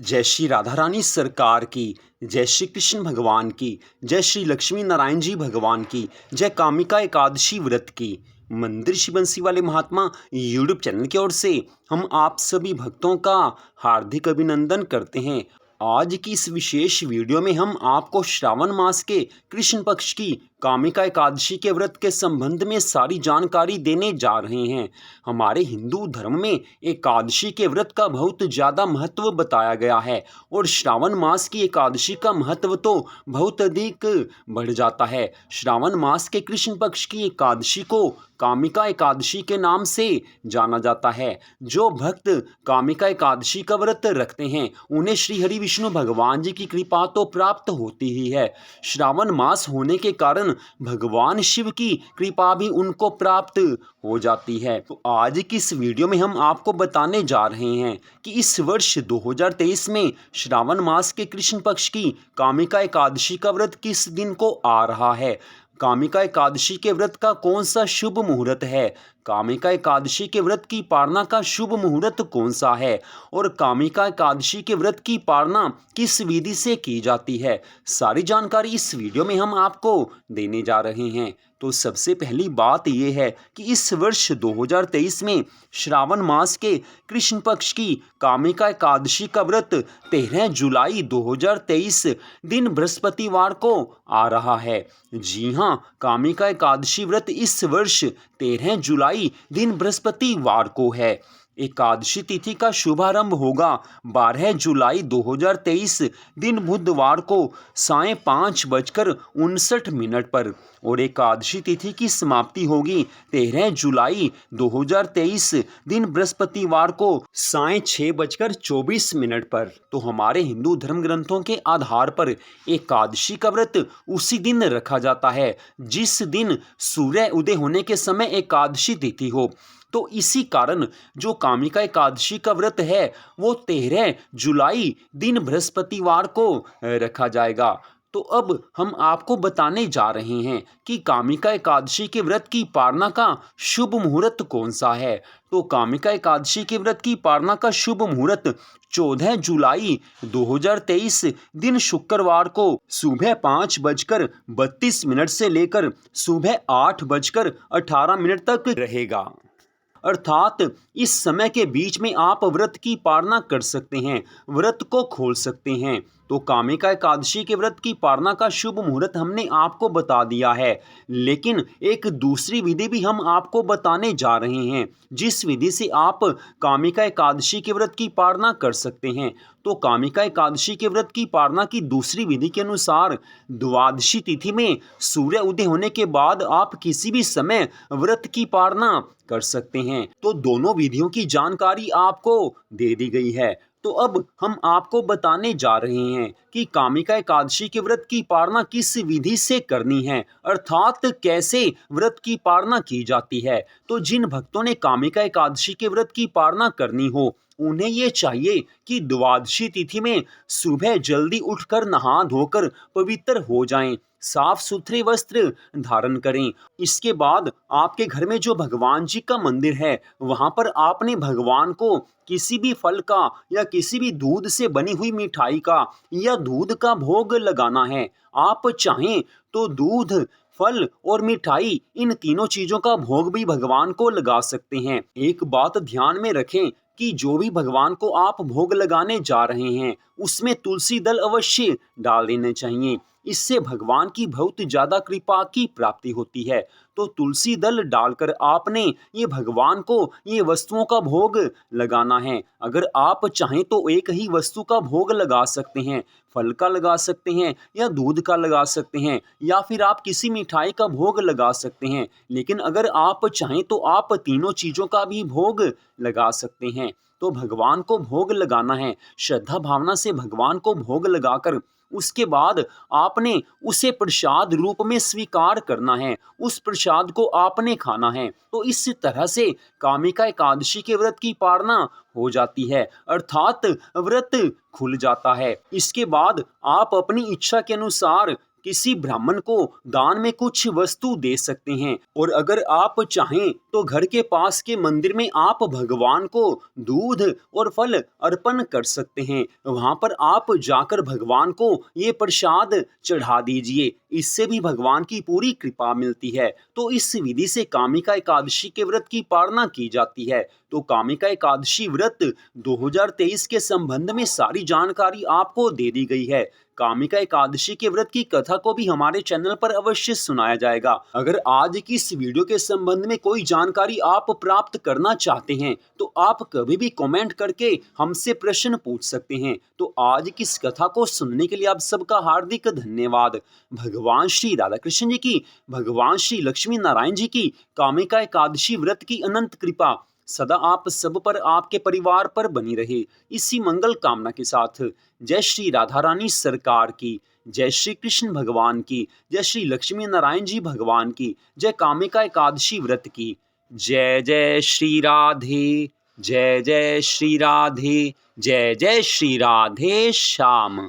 जय श्री राधा रानी सरकार की, जय श्री कृष्ण भगवान की, जय श्री लक्ष्मी नारायण जी भगवान की, जय कामिका एकादशी व्रत की। मंदिर श्री बंसी वाले महात्मा यूट्यूब चैनल की ओर से हम आप सभी भक्तों का हार्दिक अभिनंदन करते हैं। आज की इस विशेष वीडियो में हम आपको श्रावण मास के कृष्ण पक्ष की कामिका एकादशी के व्रत के संबंध में सारी जानकारी देने जा रहे हैं। हमारे हिंदू धर्म में एकादशी के व्रत का बहुत ज़्यादा महत्व बताया गया है और श्रावण मास की एकादशी का महत्व तो बहुत अधिक बढ़ जाता है। श्रावण मास के कृष्ण पक्ष की एकादशी को कामिका एकादशी के नाम से जाना जाता है। जो भक्त कामिका एकादशी का व्रत रखते हैं उन्हें श्री हरि विष्णु भगवान जी की कृपा तो प्राप्त होती ही है। श्रावण मास होने के कारण भगवान शिव की कृपा भी उनको प्राप्त हो जाती है। तो आज की इस वीडियो में हम आपको बताने जा रहे हैं कि इस वर्ष 2023 में श्रावण मास के कृष्ण पक्ष की कामिका एकादशी का व्रत किस दिन को आ रहा है, कामिका एकादशी के व्रत का कौन सा शुभ मुहूर्त है, कामिका एकादशी के व्रत की पारणा का शुभ मुहूर्त कौन सा है और कामिका एकादशी के व्रत की पारणा किस विधि से की जाती है, सारी जानकारी इस वीडियो में हम आपको देने जा रहे हैं। तो सबसे पहली बात यह है कि इस वर्ष 2023 में श्रावण मास के कृष्ण पक्ष की कामिका एकादशी का व्रत 13 जुलाई 2023 दिन बृहस्पतिवार को आ रहा है। जी हाँ, कामिका एकादशी व्रत इस वर्ष 13 जुलाई दिन बृहस्पतिवार को है। एकादशी तिथि का शुभारंभ होगा 12 जुलाई 2023 दिन बुधवार को सायं 5:59 पर और एकादशी तिथि की समाप्ति होगी 13 जुलाई 2023 दिन बृहस्पतिवार को सायं 6:24 पर। तो हमारे हिंदू धर्म ग्रंथों के आधार पर एकादशी का व्रत उसी दिन रखा जाता है जिस दिन सूर्य उदय होने के समय एकादशी तिथि हो। तो इसी कारण जो कामिका एकादशी का व्रत है वो 13 जुलाई दिन बृहस्पतिवार को रखा जाएगा। तो अब हम आपको बताने जा रहे हैं कि कामिका एकादशी के व्रत की पारणा का शुभ मुहूर्त कौन सा है। तो कामिका एकादशी के व्रत की पारणा का शुभ मुहूर्त 14 जुलाई 2023 दिन शुक्रवार को सुबह 5:32 से लेकर सुबह 8:18 तक रहेगा। अर्थात इस समय के बीच में आप व्रत की पारणा कर सकते हैं, व्रत को खोल सकते हैं। तो कामिका एकादशी के व्रत की पारणा का शुभ मुहूर्त हमने आपको बता दिया है, लेकिन एक दूसरी विधि भी हम आपको बताने जा रहे हैं जिस विधि से आप कामिका एकादशी के व्रत की पारणा कर सकते हैं। तो कामिका एकादशी के व्रत की पारणा की दूसरी विधि के अनुसार द्वादशी तिथि में सूर्य उदय होने के बाद आप किसी भी समय व्रत की पारणा कर सकते हैं। तो दोनों विधियों की जानकारी आपको दे दी गई है। तो अब हम आपको बताने जा रहे हैं कि कामिका एकादशी के व्रत की पारणा किस विधि से करनी है, अर्थात कैसे व्रत की पारणा की जाती है। तो जिन भक्तों ने कामिका एकादशी के व्रत की पारणा करनी हो उन्हें ये चाहिए कि द्वादशी तिथि में सुबह जल्दी उठकर नहा धोकर पवित्र हो जाएं, साफ सुथरे वस्त्र धारण करें। इसके बाद आपके घर में जो भगवान जी का मंदिर है वहां पर आपने भगवान को किसी भी फल का या किसी भी दूध से बनी हुई मिठाई का या दूध का भोग लगाना है। आप चाहें तो दूध, फल और मिठाई इन तीनों चीजों का भोग भी भगवान को लगा सकते हैं। एक बात ध्यान में रखें कि जो भी भगवान को आप भोग लगाने जा रहे हैं उसमें तुलसी दल अवश्य डाल देने चाहिए। इससे भगवान की बहुत ज्यादा कृपा की प्राप्ति होती है। तो तुलसी दल डालकर आपने ये भगवान को ये वस्तुओं का भोग लगाना है। अगर आप चाहें तो एक ही वस्तु का भोग लगा सकते हैं, फल का लगा सकते हैं या दूध का लगा सकते हैं या फिर आप किसी मिठाई का भोग लगा सकते हैं। लेकिन अगर आप चाहें तो आप तीनों चीजों का भी भोग लगा सकते हैं। तो भगवान को भोग लगाना है, श्रद्धा भावना से भगवान को भोग लगाकर उसके बाद आपने उसे प्रसाद रूप में स्वीकार करना है, उस प्रसाद को आपने खाना है। तो इस तरह से कामिका एकादशी के व्रत की पारणा हो जाती है, अर्थात व्रत खुल जाता है। इसके बाद आप अपनी इच्छा के अनुसार किसी ब्राह्मण को दान में कुछ वस्तु दे सकते हैं। और अगर आप चाहें तो घर के पास के मंदिर में आप भगवान को दूध और फल अर्पण कर सकते हैं। वहां पर आप जाकर भगवान को ये प्रसाद चढ़ा दीजिए, इससे भी भगवान की पूरी कृपा मिलती है। तो इस विधि से कामिका एकादशी के व्रत की पालना की जाती है। तो कामिका एकादशी व्रत 2023 के संबंध में सारी जानकारी आपको दे दी गई है। कामिका एकादशी के व्रत की कथा को भी हमारे चैनल पर अवश्य सुनाया जाएगा। अगर आज की इस वीडियो के संबंध में कोई जानकारी आप प्राप्त करना चाहते हैं तो आप कभी भी कमेंट करके हमसे प्रश्न पूछ सकते हैं। तो आज की इस कथा को सुनने के लिए आप सबका हार्दिक धन्यवाद। भगवान श्री राधा कृष्ण जी की, भगवान श्री लक्ष्मी नारायण जी की कामिका एकादशी व्रत की अनंत कृपा सदा आप सब पर, आपके परिवार पर बनी रहे। इसी मंगल कामना के साथ जय श्री राधा रानी सरकार की, जय श्री कृष्ण भगवान की, जय श्री लक्ष्मी नारायण जी भगवान की, जय कामिका एकादशी व्रत की। जय जय श्री राधे, जय जय श्री राधे, जय जय श्री राधे श्याम।